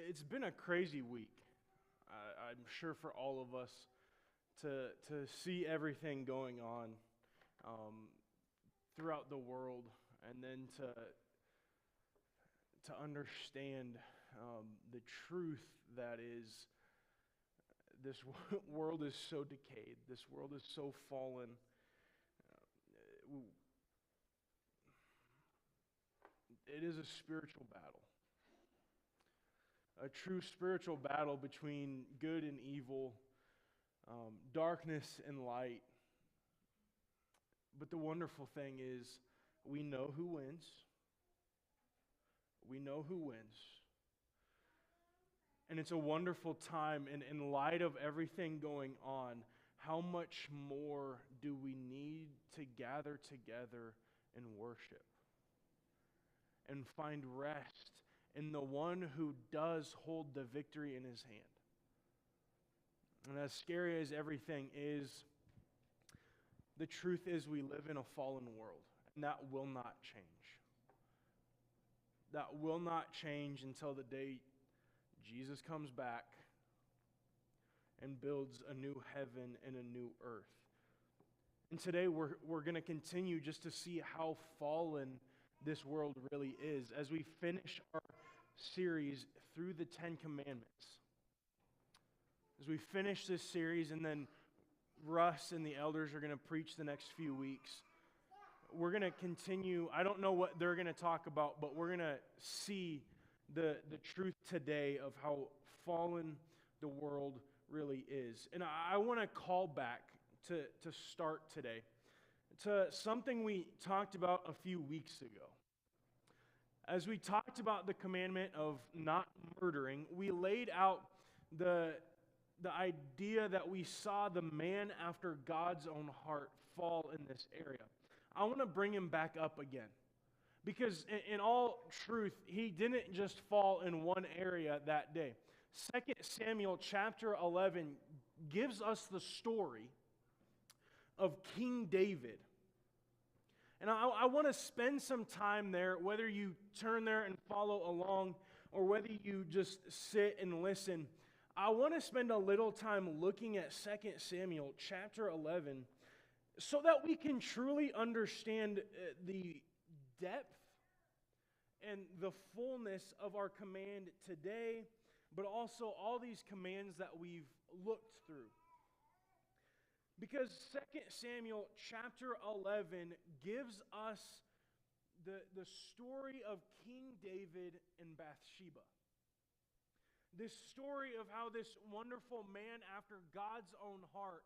It's been a crazy week. I'm sure for all of us to see everything going on throughout the world, and then to understand the truth that is this world is so decayed. This world is so fallen. It is a spiritual battle. A true spiritual battle between good and evil, darkness and light. But the wonderful thing is, we know who wins. We know who wins. And it's a wonderful time, and in light of everything going on, how much more do we need to gather together and worship and find rest in the one who does hold the victory in his hand. And as scary as everything is, the truth is we live in a fallen world, and that will not change. That will not change until the day Jesus comes back and builds a new heaven and a new earth. And today we're going to continue just to see how fallen this world really is as we finish our series through the Ten Commandments. As we finish this series, and then Russ and the elders are going to preach the next few weeks, we're going to continue. I don't know what they're going to talk about, but we're going to see the truth today of how fallen the world really is. And I want to call back to start today to something we talked about a few weeks ago. As we talked about the commandment of not murdering, we laid out the idea that we saw the man after God's own heart fall in this area. I want to bring him back up again. Because in all truth, he didn't just fall in one area that day. 2 Samuel chapter 11 gives us the story of King David. And I want to spend some time there, whether you turn there and follow along or whether you just sit and listen. I want to spend a little time looking at 2 Samuel chapter 11 so that we can truly understand the depth and the fullness of our command today, but also all these commands that we've looked through. Because 2 Samuel chapter 11 gives us the story of King David and Bathsheba. This story of how this wonderful man after God's own heart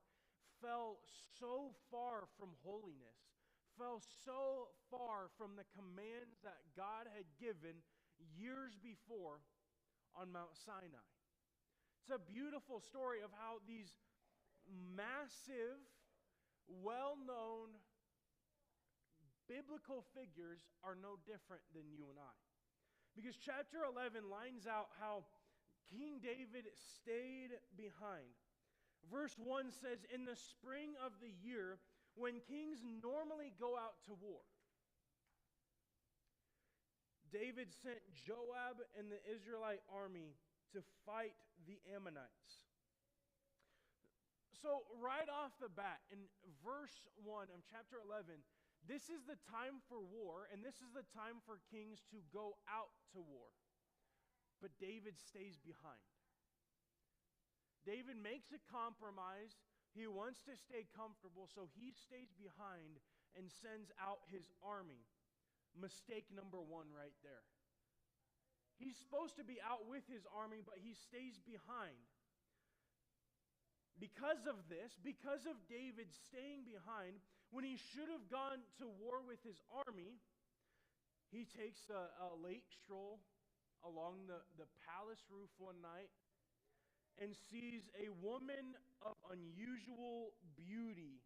fell so far from holiness, fell so far from the commands that God had given years before on Mount Sinai. It's a beautiful story of how these massive, well-known biblical figures are no different than you and I. Because chapter 11 lines out how King David stayed behind. Verse 1 says, "In the spring of the year, when kings normally go out to war, David sent Joab and the Israelite army to fight the Ammonites." So right off the bat, in verse 1 of chapter 11, this is the time for war, and this is the time for kings to go out to war. But David stays behind. David makes a compromise. He wants to stay comfortable, so he stays behind and sends out his army. Mistake number one right there. He's supposed to be out with his army, but he stays behind. Because of this, because of David staying behind, when he should have gone to war with his army, he takes a late stroll along the palace roof one night and sees a woman of unusual beauty,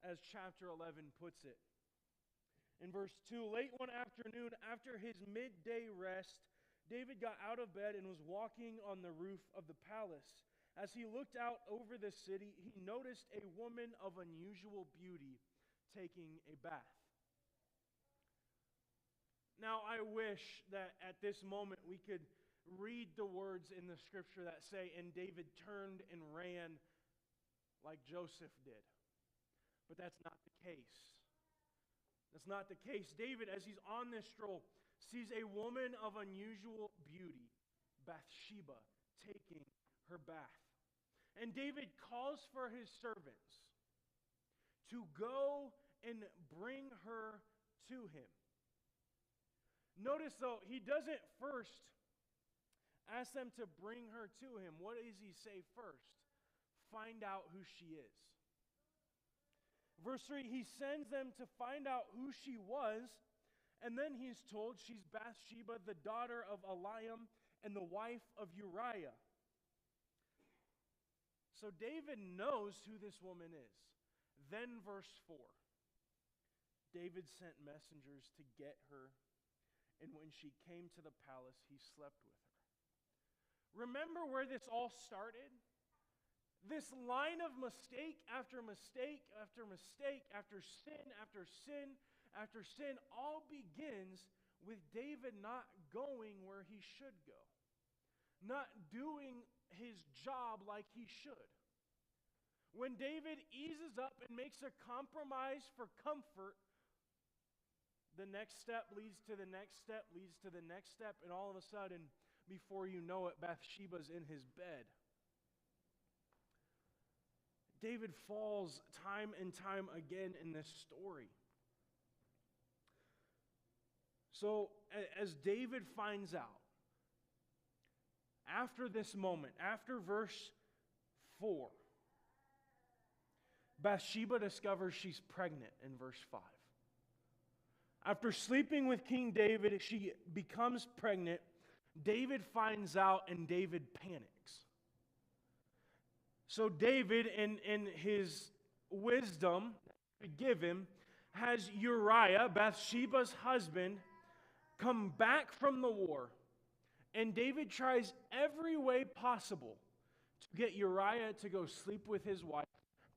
as chapter 11 puts it. In verse 2, late one afternoon, after his midday rest, David got out of bed and was walking on the roof of the palace. As he looked out over the city, he noticed a woman of unusual beauty taking a bath. Now, I wish that at this moment we could read the words in the scripture that say, and David turned and ran like Joseph did. But that's not the case. That's not the case. David, as he's on this stroll, sees a woman of unusual beauty, Bathsheba, taking her bath. And David calls for his servants to go and bring her to him. Notice, though, he doesn't first ask them to bring her to him. What does he say first? Find out who she is. Verse 3, he sends them to find out who she was, and then he's told she's Bathsheba, the daughter of Eliam, and the wife of Uriah. So David knows who this woman is. Then verse 4, David sent messengers to get her, and when she came to the palace, he slept with her. Remember where this all started? This line of mistake after mistake after mistake, after sin after sin after sin, all begins with David not going where he should go, not doing his job like he should. When David eases up and makes a compromise for comfort, the next step leads to the next step, leads to the next step, and all of a sudden, before you know it, Bathsheba's in his bed. David falls time and time again in this story. So, as David finds out, after this moment, after verse 4, Bathsheba discovers she's pregnant in verse 5. After sleeping with King David, she becomes pregnant. David finds out and David panics. So David, in his wisdom to give him, has Uriah, Bathsheba's husband, come back from the war. And David tries every way possible to get Uriah to go sleep with his wife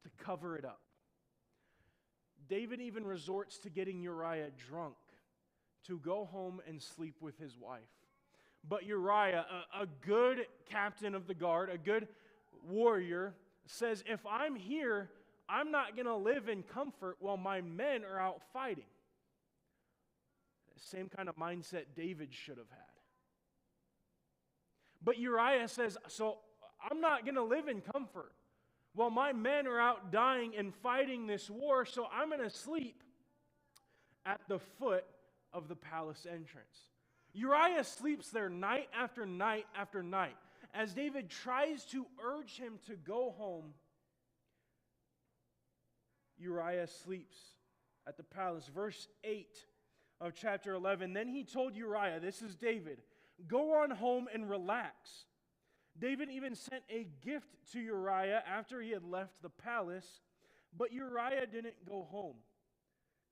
to cover it up. David even resorts to getting Uriah drunk to go home and sleep with his wife. But Uriah, a good captain of the guard, a good warrior, says, if I'm here, I'm not going to live in comfort while my men are out fighting. Same kind of mindset David should have had. But Uriah says, so I'm not going to live in comfort while my men are out dying and fighting this war, so I'm going to sleep at the foot of the palace entrance. Uriah sleeps there night after night after night. As David tries to urge him to go home, Uriah sleeps at the palace. Verse 8 of chapter 11, then he told Uriah, this is David, go on home and relax. David even sent a gift to Uriah after he had left the palace, but Uriah didn't go home.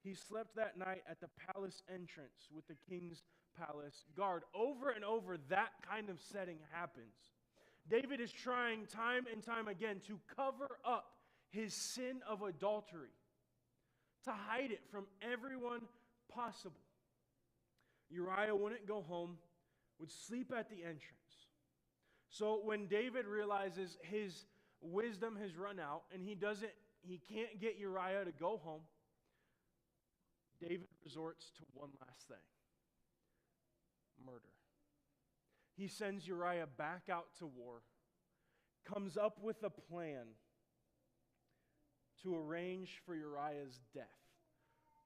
He slept that night at the palace entrance with the king's palace guard. Over and over, that kind of setting happens. David is trying time and time again to cover up his sin of adultery, to hide it from everyone possible. Uriah wouldn't go home, would sleep at the entrance. So when David realizes his wisdom has run out and he can't get Uriah to go home, David resorts to one last thing: murder. He sends Uriah back out to war, comes up with a plan to arrange for Uriah's death.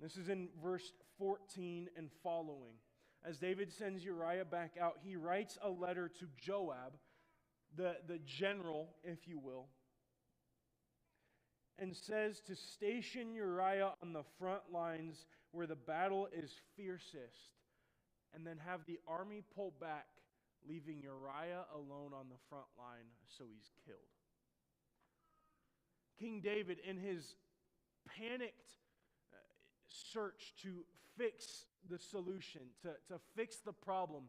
This is in verse 14 and following. As David sends Uriah back out, he writes a letter to Joab, the general, if you will, and says to station Uriah on the front lines where the battle is fiercest, and then have the army pull back, leaving Uriah alone on the front line so he's killed. King David, in his panicked search to fix the solution, to fix the problem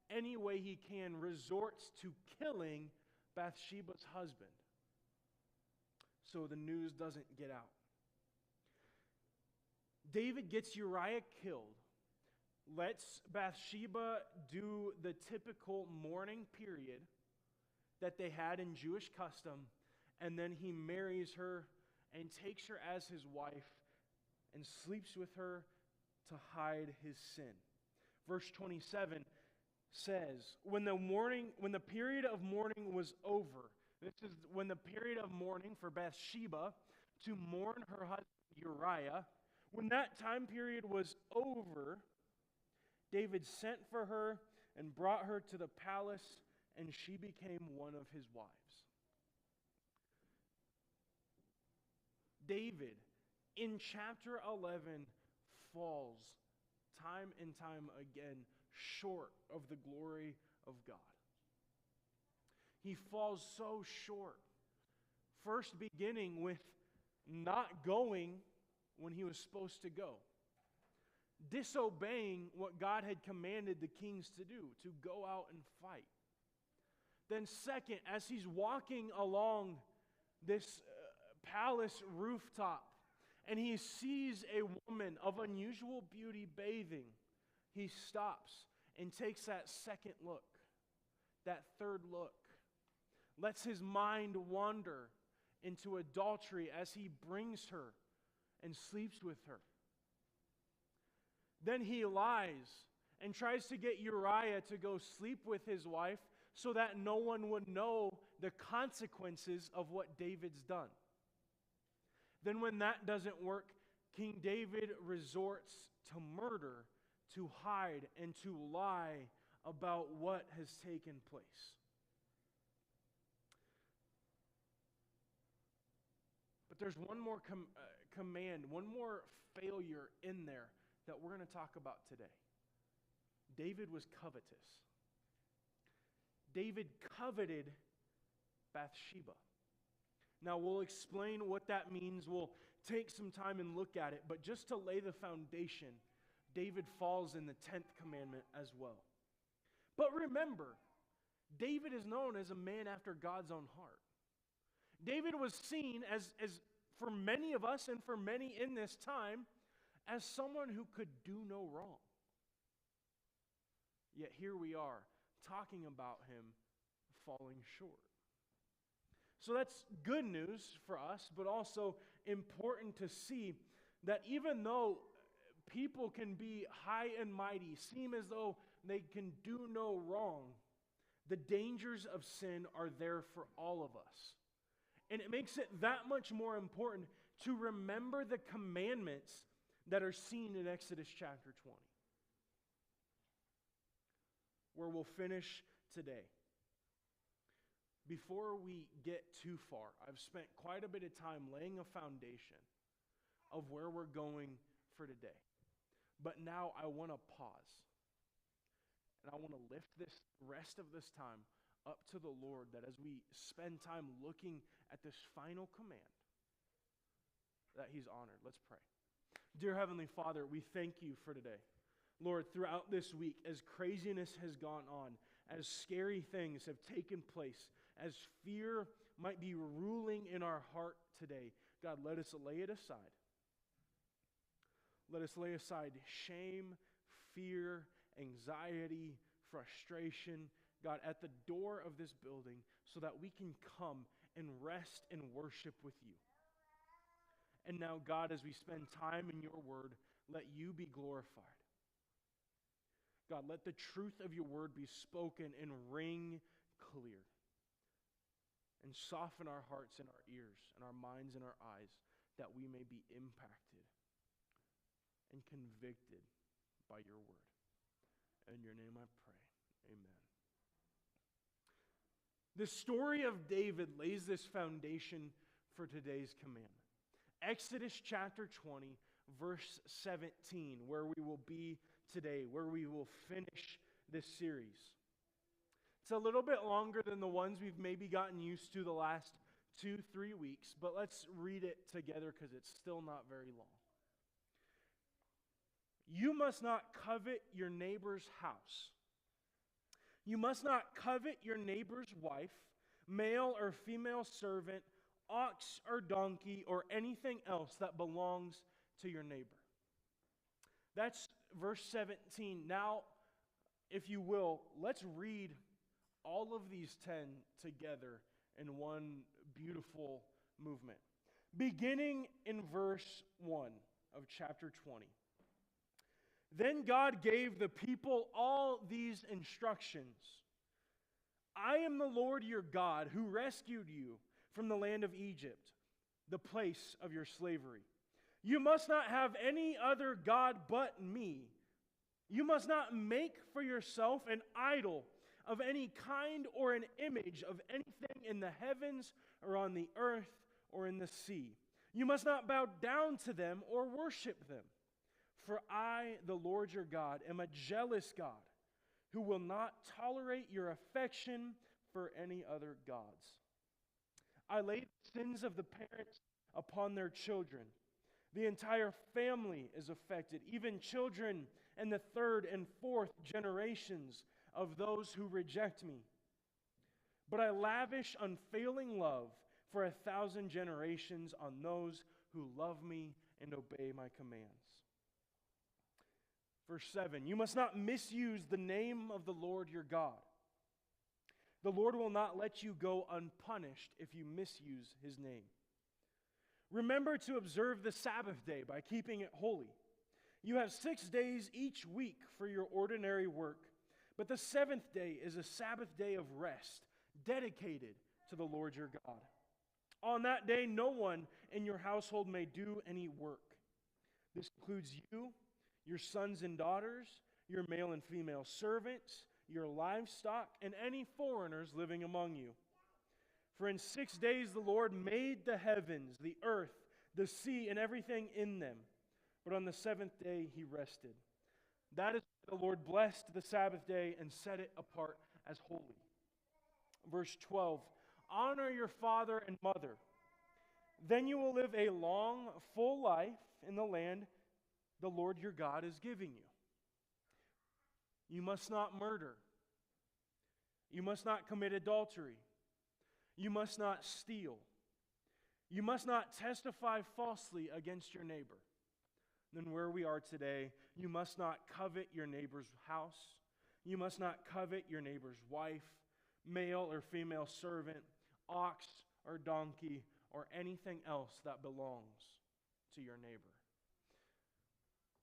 any way he can, resorts to killing Bathsheba's husband so the news doesn't get out. David gets Uriah killed, lets Bathsheba do the typical mourning period that they had in Jewish custom, and then he marries her and takes her as his wife and sleeps with her to hide his sin. Verse 27 says, when the period of mourning was over, this is when the period of mourning for Bathsheba to mourn her husband Uriah, when that time period was over, David sent for her and brought her to the palace, and she became one of his wives. David, in chapter 11, falls time and time again short of the glory of God. He falls so short. First beginning with not going when he was supposed to go. Disobeying what God had commanded the kings to do, to go out and fight. Then second, as he's walking along this palace rooftop, and he sees a woman of unusual beauty bathing, he stops and takes that second look, that third look, lets his mind wander into adultery as he brings her and sleeps with her. Then he lies and tries to get Uriah to go sleep with his wife so that no one would know the consequences of what David's done. Then when that doesn't work, King David resorts to murder, to hide, and to lie about what has taken place. But there's one more command, one more failure in there that we're going to talk about today. David was covetous. David coveted Bathsheba. Now, we'll explain what that means. We'll take some time and look at it. But just to lay the foundation, David falls in the 10th commandment as well. But remember, David is known as a man after God's own heart. David was seen as for many of us and for many in this time, as someone who could do no wrong. Yet here we are, talking about him falling short. So that's good news for us, but also important to see that even though people can be high and mighty, seem as though they can do no wrong, the dangers of sin are there for all of us. And it makes it that much more important to remember the commandments that are seen in Exodus chapter 20, where we'll finish today. Before we get too far, I've spent quite a bit of time laying a foundation of where we're going for today. But now I want to pause. And I want to lift this rest of this time up to the Lord, that as we spend time looking at this final command, that He's honored. Let's pray. Dear Heavenly Father, we thank You for today. Lord, throughout this week, as craziness has gone on, as scary things have taken place, as fear might be ruling in our heart today, God, let us lay it aside. Let us lay aside shame, fear, anxiety, frustration, God, at the door of this building, so that we can come and rest and worship with You. And now, God, as we spend time in Your word, let You be glorified. God, let the truth of Your word be spoken and ring clear. And soften our hearts and our ears and our minds and our eyes, that we may be impacted and convicted by Your word. In Your name I pray. Amen. The story of David lays this foundation for today's commandment. Exodus chapter 20, verse 17, where we will be today, where we will finish this series. It's a little bit longer than the ones we've maybe gotten used to the last 2-3 weeks, but let's read it together because it's still not very long. You must not covet your neighbor's house. You must not covet your neighbor's wife, male or female servant, ox or donkey, or anything else that belongs to your neighbor. That's verse 17. Now, if you will, let's read all of these 10 together in one beautiful movement. Beginning in verse 1 of chapter 20. Then God gave the people all these instructions. I am the Lord your God who rescued you from the land of Egypt, the place of your slavery. You must not have any other God but me. You must not make for yourself an idol of any kind or an image of anything in the heavens or on the earth or in the sea. You must not bow down to them or worship them. For I, the Lord your God, am a jealous God who will not tolerate your affection for any other gods. I lay the sins of the parents upon their children. The entire family is affected, even children and the third and fourth generations of those who reject me. But I lavish unfailing love for 1,000 generations on those who love me and obey my commands. Verse 7, you must not misuse the name of the Lord your God. The Lord will not let you go unpunished if you misuse his name. Remember to observe the Sabbath day by keeping it holy. You have 6 days each week for your ordinary work, but the seventh day is a Sabbath day of rest, dedicated to the Lord your God. On that day, no one in your household may do any work. This includes you, your sons and daughters, your male and female servants, your livestock, and any foreigners living among you. For in 6 days the Lord made the heavens, the earth, the sea, and everything in them. But on the seventh day he rested. That is why the Lord blessed the Sabbath day and set it apart as holy. Verse 12, honor your father and mother. Then you will live a long, full life in the land the Lord your God is giving you. You must not murder. You must not commit adultery. You must not steal. You must not testify falsely against your neighbor. Then where we are today, you must not covet your neighbor's house. You must not covet your neighbor's wife, male or female servant, ox or donkey, or anything else that belongs to your neighbor.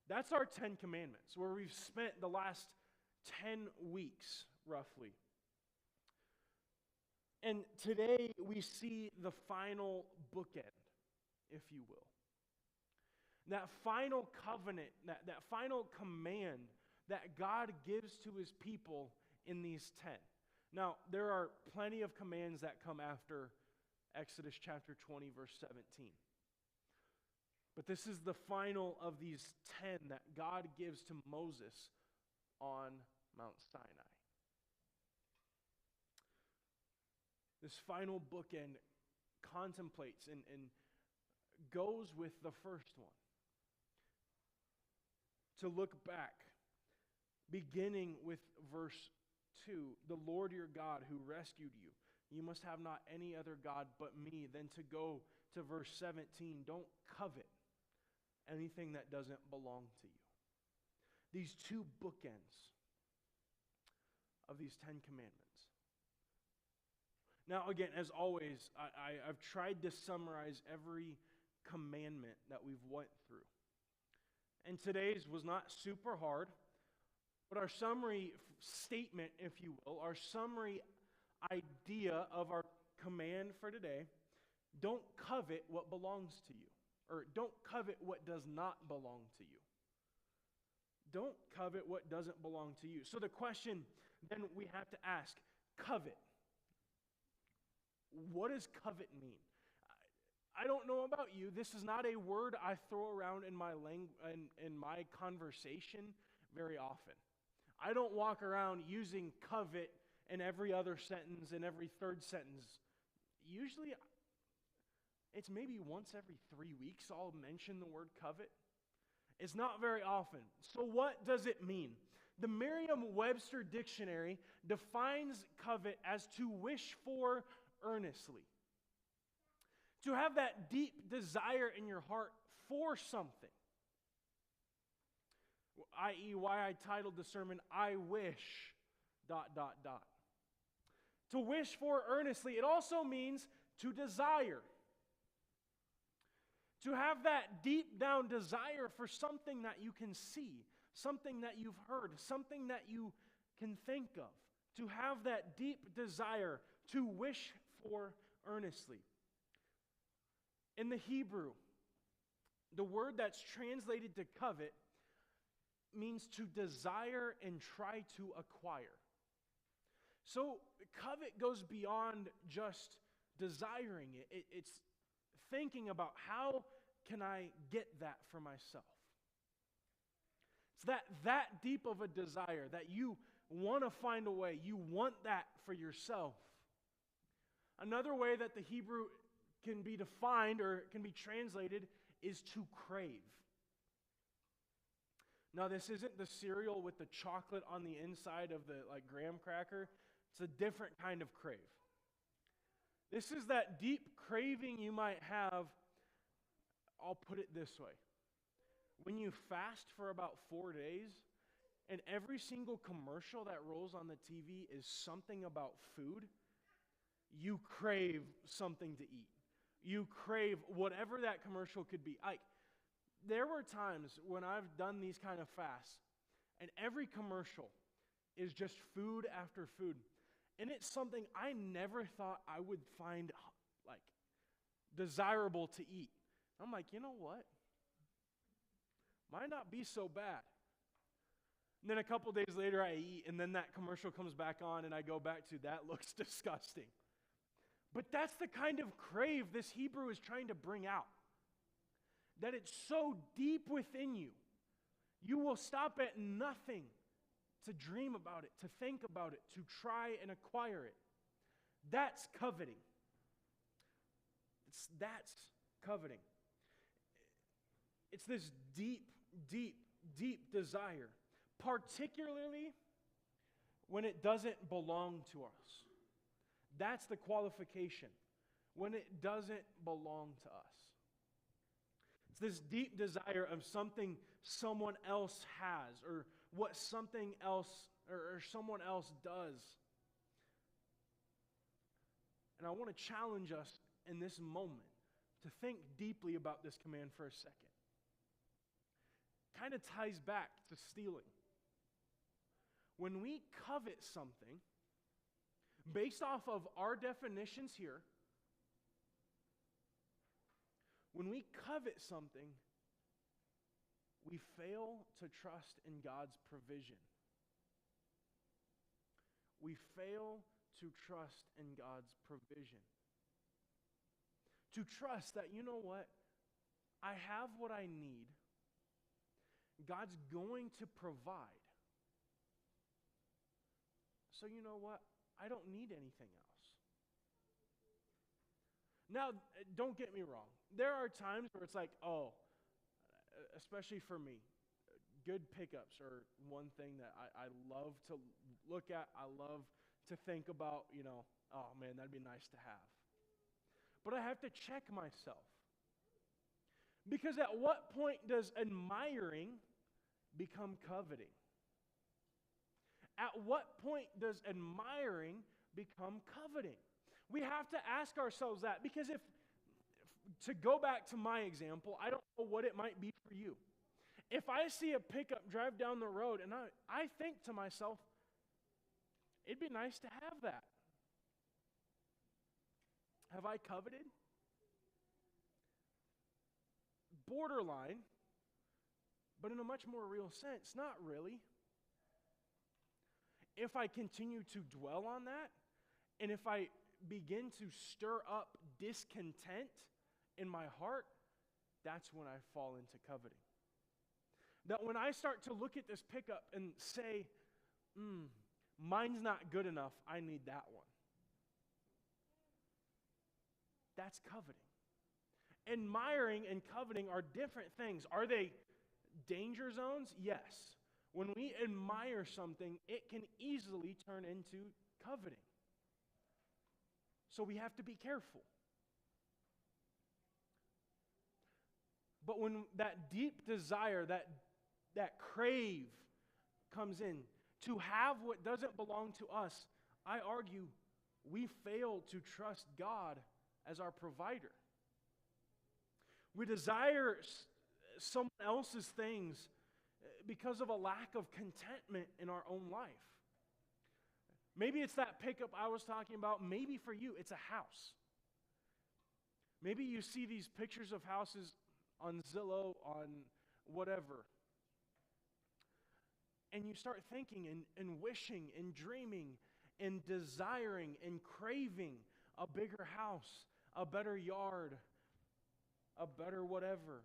That's our 10 commandments, where we've spent the last 10 weeks, roughly. And today we see the final bookend, if you will. That final covenant, that final command that God gives to his people in these 10. Now, there are plenty of commands that come after Exodus chapter 20, verse 17. But this is the final of these 10 that God gives to Moses on Mount Sinai. This final bookend contemplates and goes with the first one. To look back, beginning with verse 2, the Lord your God who rescued you. You must have not any other God but me. Then to go to verse 17, don't covet anything that doesn't belong to you. These two bookends of these 10 commandments. Now, again, as always, I've tried to summarize every commandment that we've went through. And today's was not super hard, but our summary statement, if you will, our summary idea of our command for today, don't covet what belongs to you. Or don't covet what does not belong to you. Don't covet what doesn't belong to you. So the question then we have to ask, covet. What does covet mean? I don't know about you. This is not a word I throw around in my in my conversation very often. I don't walk around using covet in every other sentence, in every third sentence. Usually, it's maybe once every 3 weeks I'll mention the word covet. It's not very often. So what does it mean? The Merriam-Webster dictionary defines covet as to wish for earnestly. To have that deep desire in your heart for something. i.e., why I titled the sermon, I wish, dot, dot, dot. To wish for earnestly, it also means to desire. To have that deep down desire for something that you can see, something that you've heard, something that you can think of. To have that deep desire to wish for earnestly. In the Hebrew, the word that's translated to covet means to desire and try to acquire. So covet goes beyond just desiring it. It's thinking about how can I get that for myself. It's that deep of a desire that you want to find a way. You want that for yourself. Another way that the Hebrew can be defined or can be translated is to crave. Now, this isn't the cereal with the chocolate on the inside of the graham cracker. It's a different kind of crave. This is that deep craving you might have. I'll put it this way. When you fast for about 4 days, and every single commercial that rolls on the TV is something about food, you crave something to eat. You crave whatever that commercial could be. There were times when I've done these kind of fasts, and every commercial is just food after food. And it's something I never thought I would find desirable to eat. I'm like, you know what? Might not be so bad. And then a couple days later I eat, and then that commercial comes back on, and I go back to, that looks disgusting. But that's the kind of crave this Hebrew is trying to bring out. That it's so deep within you, you will stop at nothing to dream about it, to think about it, to try and acquire it. That's coveting. That's coveting. It's this deep, deep, deep desire, particularly when it doesn't belong to us. That's the qualification, when it doesn't belong to us. It's this deep desire of something someone else has, or what something else or someone else does. And I want to challenge us in this moment to think deeply about this command for a second. Kind of ties back to stealing. When we covet something, based off of our definitions here, when we covet something, we fail to trust in God's provision. We fail to trust in God's provision. To trust that, you know what? I have what I need. God's going to provide. So you know what? I don't need anything else. Now, don't get me wrong. There are times where it's like, especially for me, good pickups are one thing that I love to look at. I love to think about, oh man, that'd be nice to have. But I have to check myself. Because at what point does admiring become coveting? At what point does admiring become coveting? We have to ask ourselves that, because if to go back to my example, I don't know what it might be for you. If I see a pickup drive down the road and I think to myself, it'd be nice to have that. Have I coveted? Borderline, but in a much more real sense, not really. If I continue to dwell on that, and if I begin to stir up discontent in my heart, that's when I fall into coveting. That when I start to look at this pickup and say, mine's not good enough, I need that one. That's coveting. Admiring and coveting are different things. Are they danger zones? Yes. When we admire something, it can easily turn into coveting. So we have to be careful. But when that deep desire, that that crave comes in. To have what doesn't belong to us, I argue we fail to trust God as our provider. We desire someone else's things because of a lack of contentment in our own life. Maybe it's that pickup I was talking about. Maybe for you, it's a house. Maybe you see these pictures of houses on Zillow, on whatever. And you start thinking and wishing and dreaming and desiring and craving a bigger house, a better yard, a better whatever.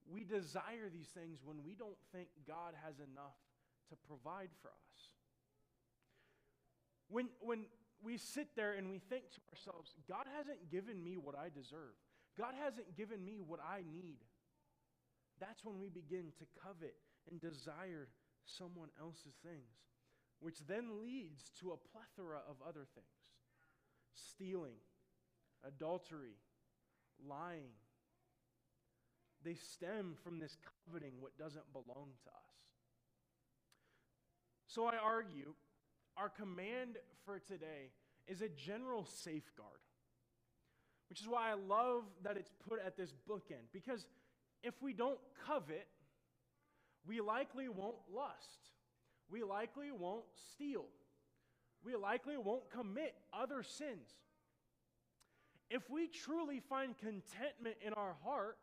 We desire these things when we don't think God has enough to provide for us. When we sit there and we think to ourselves, God hasn't given me what I deserve. God hasn't given me what I need. That's when we begin to covet and desire someone else's things, which then leads to a plethora of other things. Stealing, adultery, lying. They stem from this coveting what doesn't belong to us. So I argue our command for today is a general safeguard, which is why I love that it's put at this bookend, because if we don't covet, we likely won't lust. We likely won't steal. We likely won't commit other sins. If we truly find contentment in our heart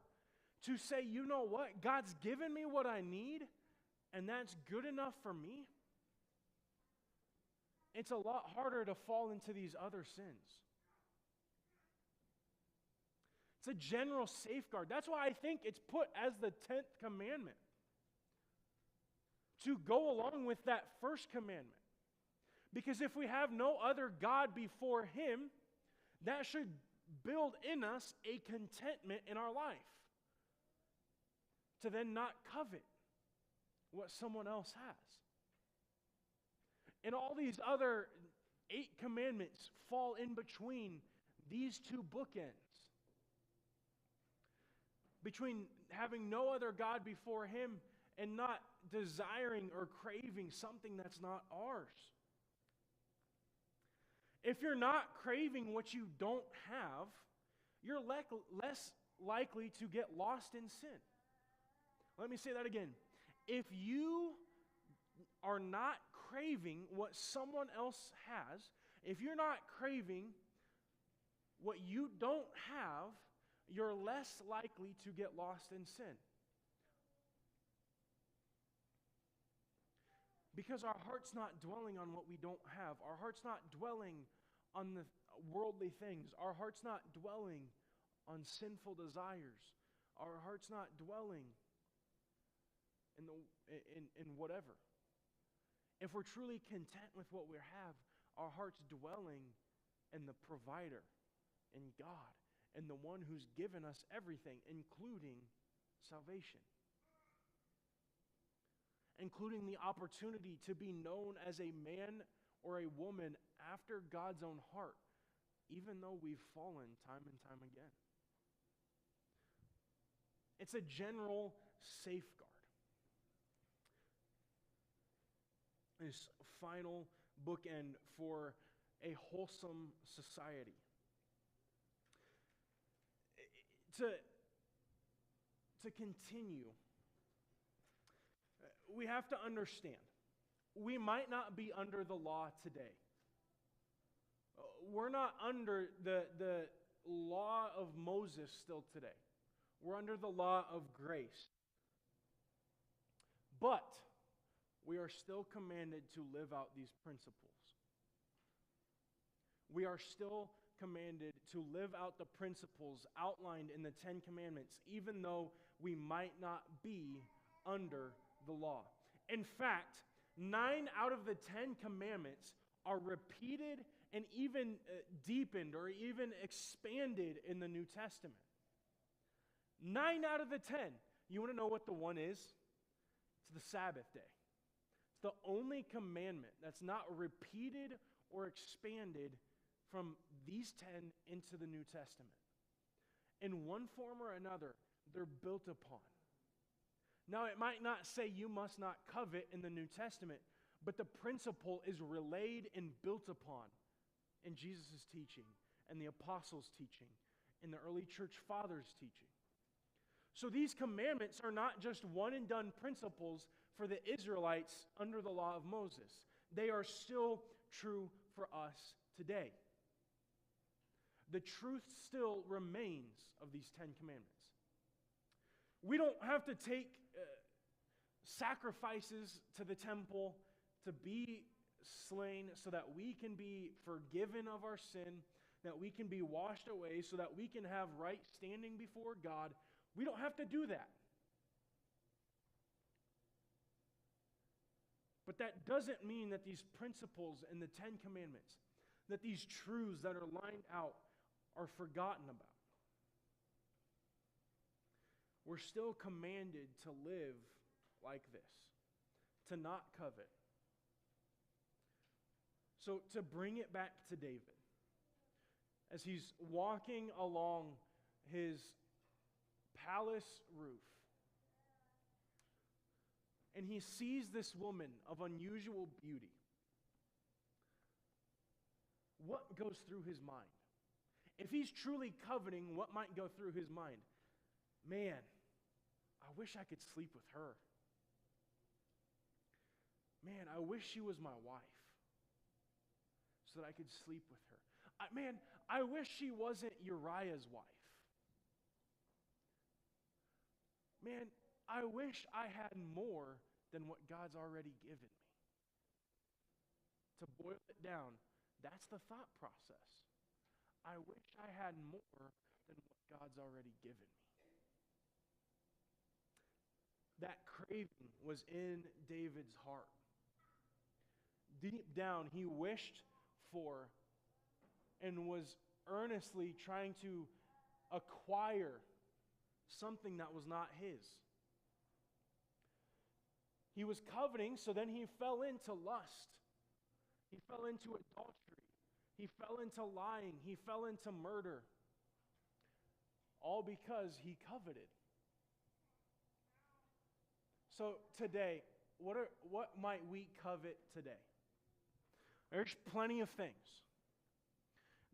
to say, you know what, God's given me what I need, and that's good enough for me, it's a lot harder to fall into these other sins. It's a general safeguard. That's why I think it's put as the 10th commandment, to go along with that first commandment. Because if we have no other God before Him, that should build in us a contentment in our life, to then not covet what someone else has. And all these other 8 commandments fall in between these two bookends. Between having no other God before Him and not desiring or craving something that's not ours. If you're not craving what you don't have, you're less likely to get lost in sin. Let me say that again. If you are not craving what someone else has, if you're not craving what you don't have, you're less likely to get lost in sin. Because our heart's not dwelling on what we don't have. Our heart's not dwelling on the worldly things. Our heart's not dwelling on sinful desires. Our heart's not dwelling in whatever. If we're truly content with what we have, our heart's dwelling in the provider, in God, and the one who's given us everything, including salvation. Including the opportunity to be known as a man or a woman after God's own heart, even though we've fallen time and time again. It's a general safeguard. This final bookend for a wholesome society. To continue, we have to understand, we might not be under the law today. We're not under the law of Moses still today. We're under the law of grace. But we are still commanded to live out these principles. We are still commanded to live out the principles outlined in the 10 Commandments, even though we might not be under the law. In fact, 9 out of the 10 commandments are repeated and even deepened or even expanded in the New Testament. 9 out of the 10. You want to know what the one is? It's the Sabbath day. It's the only commandment that's not repeated or expanded from these 10 into the New Testament. In one form or another, they're built upon. Now, it might not say you must not covet in the New Testament, but the principle is relayed and built upon in Jesus' teaching and the apostles' teaching, in the early church fathers' teaching. So these commandments are not just one and done principles for the Israelites under the law of Moses. They are still true for us today. The truth still remains of these 10 commandments. We don't have to take sacrifices to the temple to be slain so that we can be forgiven of our sin, that we can be washed away, so that we can have right standing before God. We don't have to do that. But that doesn't mean that these principles in the 10 commandments, that these truths that are lined out are forgotten about. We're still commanded to live like this, to not covet. So to bring it back to David, as he's walking along his palace roof, and he sees this woman of unusual beauty, what goes through his mind? If he's truly coveting, what might go through his mind? Man, I wish I could sleep with her. Man, I wish she was my wife so that I could sleep with her. Man, I wish she wasn't Uriah's wife. Man, I wish I had more than what God's already given me. To boil it down, that's the thought process. I wish I had more than what God's already given me. That craving was in David's heart. Deep down, he wished for and was earnestly trying to acquire something that was not his. He was coveting, so then he fell into lust. He fell into adultery. He fell into lying. He fell into murder. All because he coveted. So today, what might we covet today? There's plenty of things.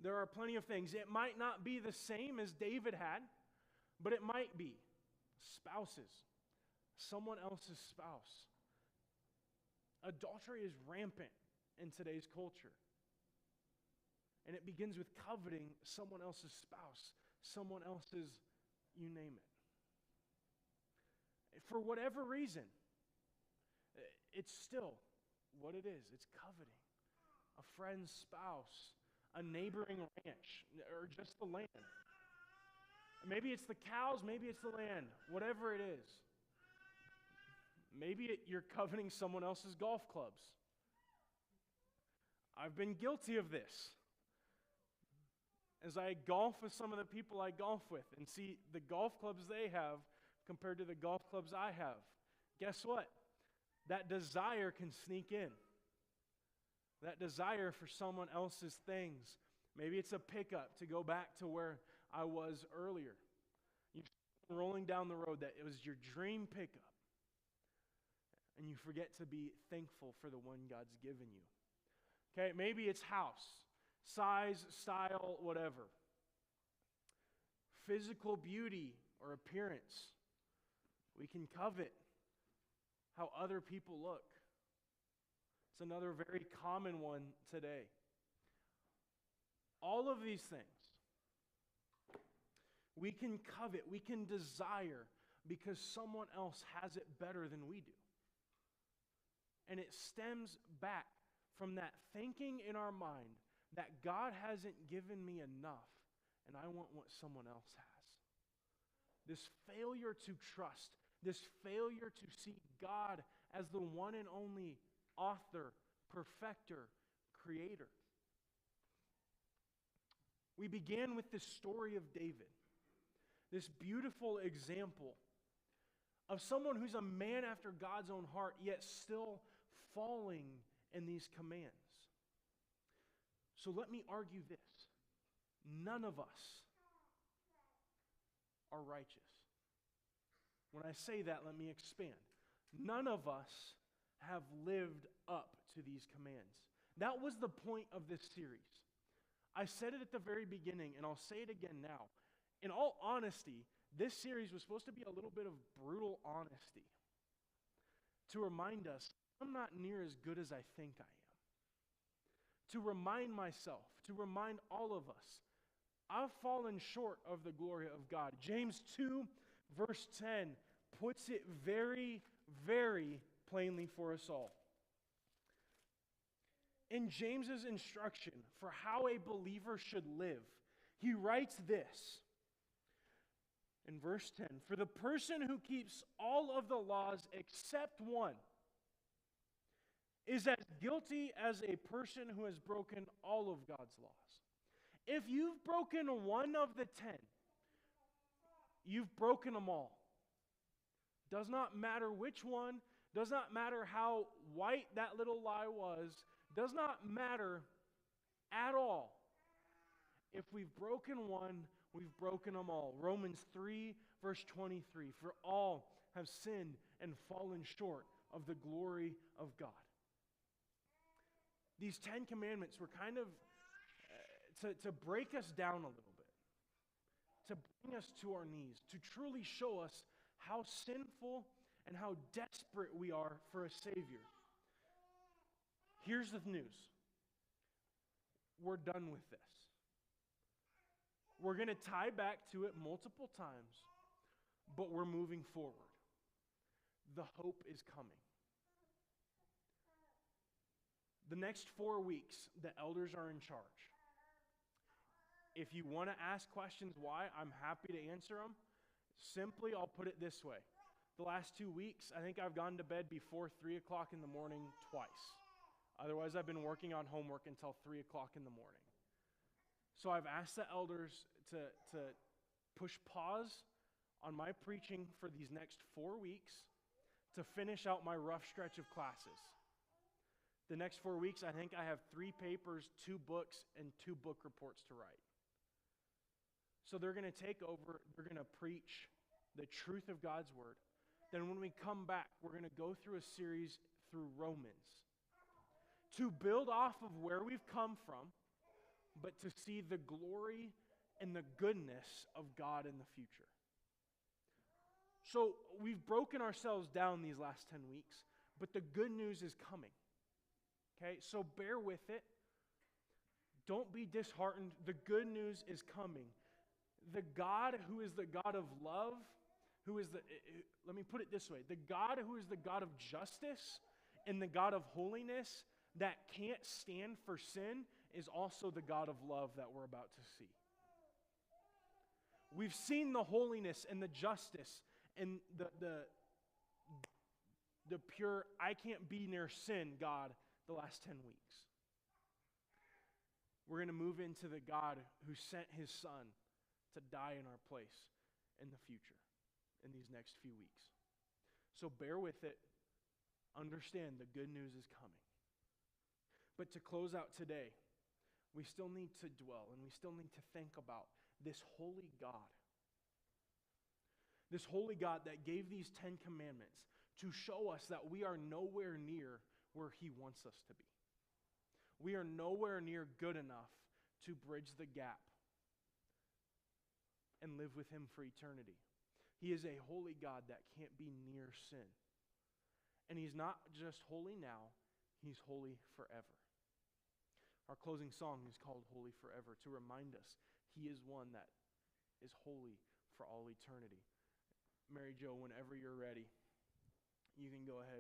There are plenty of things. It might not be the same as David had, but it might be spouses, someone else's spouse. Adultery is rampant in today's culture. And it begins with coveting someone else's spouse, someone else's, you name it. For whatever reason, it's still what it is. It's coveting. A friend's spouse, a neighboring ranch, or just the land. Maybe it's the cows, maybe it's the land, whatever it is. Maybe you're coveting someone else's golf clubs. I've been guilty of this. As I golf with some of the people I golf with and see the golf clubs they have compared to the golf clubs I have, guess what? That desire can sneak in. That desire for someone else's things. Maybe it's a pickup to go back to where I was earlier. You're rolling down the road that it was your dream pickup. And you forget to be thankful for the one God's given you. Okay, maybe it's house, size, style, whatever. Physical beauty or appearance. We can covet how other people look. It's another very common one today. All of these things, we can covet, we can desire because someone else has it better than we do. And it stems back from that thinking in our mind that God hasn't given me enough and I want what someone else has. This failure to trust, this failure to see God as the one and only author, perfecter, creator. We began with this story of David, this beautiful example of someone who's a man after God's own heart, yet still falling in these commands. So let me argue this. None of us are righteous. When I say that, let me expand. None of us have lived up to these commands. That was the point of this series. I said it at the very beginning, and I'll say it again now. In all honesty, this series was supposed to be a little bit of brutal honesty to remind us I'm not near as good as I think I am. To remind myself, to remind all of us, I've fallen short of the glory of God. James 2, verse 10 puts it very, very plainly for us all. In James's instruction for how a believer should live, he writes this in verse 10, "For the person who keeps all of the laws except one is as guilty as a person who has broken all of God's laws." If you've broken one of the 10, you've broken them all. Does not matter which one, does not matter how white that little lie was, does not matter at all. If we've broken one, we've broken them all. Romans 3, verse 23, "For all have sinned and fallen short of the glory of God." These 10 commandments were kind of to break us down a little bit, to bring us to our knees, to truly show us how sinful and how desperate we are for a Savior. Here's the news. We're done with this. We're going to tie back to it multiple times, but we're moving forward. The hope is coming. The next 4 weeks, the elders are in charge. If you want to ask questions why, I'm happy to answer them. Simply, I'll put it this way. The last 2 weeks, I think I've gone to bed before 3 o'clock in the morning twice. Otherwise, I've been working on homework until 3 o'clock in the morning. So I've asked the elders to push pause on my preaching for these next 4 weeks to finish out my rough stretch of classes. The next 4 weeks, I think I have 3 papers, 2 books, and 2 book reports to write. So they're going to take over, they're going to preach the truth of God's word. Then when we come back, we're going to go through a series through Romans to build off of where we've come from, but to see the glory and the goodness of God in the future. So we've broken ourselves down these last 10 weeks, but the good news is coming. Okay, so bear with it. Don't be disheartened. The good news is coming. The God who is the God of love, let me put it this way, the God who is the God of justice and the God of holiness that can't stand for sin is also the God of love that we're about to see. We've seen the holiness and the justice and the pure, I can't be near sin God the last 10 weeks. We're going to move into the God who sent his son to die in our place in the future, in these next few weeks. So bear with it. Understand the good news is coming. But to close out today, we still need to dwell and we still need to think about this holy God. This holy God that gave these 10 commandments to show us that we are nowhere near where he wants us to be. We are nowhere near good enough to bridge the gap and live with him for eternity. He is a holy God that can't be near sin. And he's not just holy now, he's holy forever. Our closing song is called Holy Forever to remind us he is one that is holy for all eternity. Mary Jo, whenever you're ready, you can go ahead